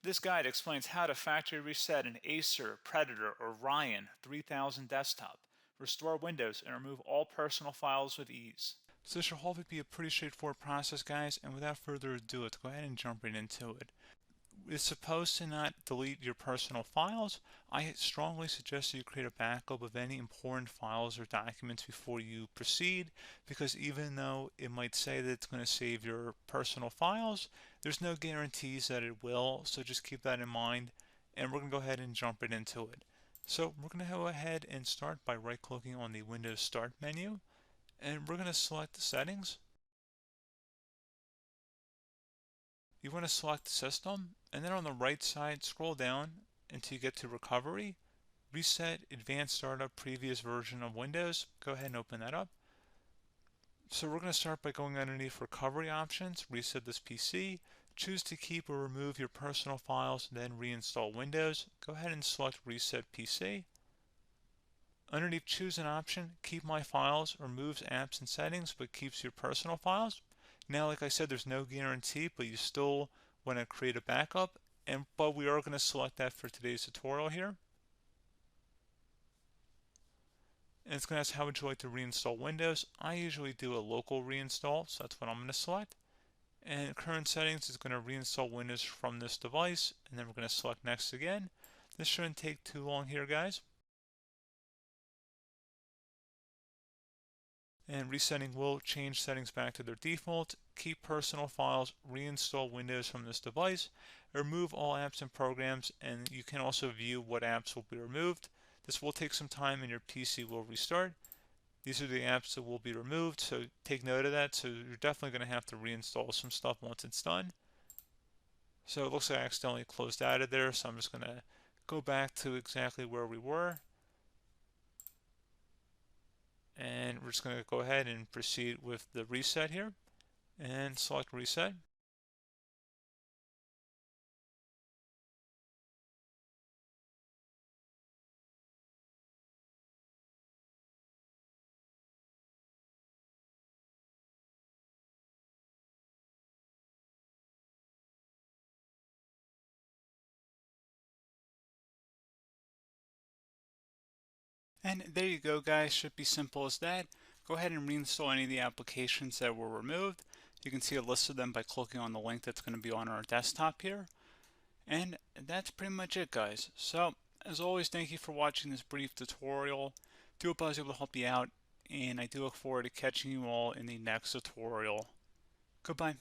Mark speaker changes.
Speaker 1: This guide explains how to factory reset an Acer Predator Orion 3000 desktop, restore Windows, and remove all personal files with ease.
Speaker 2: So this should hopefully be a pretty straightforward process, guys, and without further ado, let's go ahead and jump right into it. It's supposed to not delete your personal files. I strongly suggest that you create a backup of any important files or documents before you proceed, because even though it might say that it's going to save your personal files, there's no guarantees that it will, so just keep that in mind, and we're going to go ahead and jump right into it. So we're going to go ahead and start by right-clicking on the Windows Start menu, and we're going to select the settings. You want to select System, and then on the right side, scroll down until you get to Recovery. Reset Advanced Startup Previous Version of Windows. Go ahead and open that up. So we're going to start by going underneath Recovery Options, reset this PC. Choose to keep or remove your personal files, then reinstall Windows. Go ahead and select Reset PC. Underneath Choose an option, Keep My Files removes apps and settings but keeps your personal files. Now, like I said, there's no guarantee, but you still want to create a backup, but we are going to select that for today's tutorial here. And it's going to ask how would you like to reinstall Windows. I usually do a local reinstall, so that's what I'm going to select. And current settings is going to reinstall Windows from this device, and then we're going to select next again. This shouldn't take too long here, guys. And resetting will change settings back to their default, keep personal files, reinstall Windows from this device, remove all apps and programs, and you can also view what apps will be removed. This will take some time and your PC will restart. These are the apps that will be removed, so take note of that. So you're definitely going to have to reinstall some stuff once it's done. So it looks like I accidentally closed out of there, so I'm just going to go back to exactly where we were. And we're just going to go ahead and proceed with the reset here and select reset.
Speaker 3: And there you go, guys. Should be simple as that. Go ahead and reinstall any of the applications that were removed. You can see a list of them by clicking on the link that's going to be on our desktop here. And that's pretty much it, guys. So, as always, thank you for watching this brief tutorial. Do hope I was able to help you out, and I do look forward to catching you all in the next tutorial. Goodbye.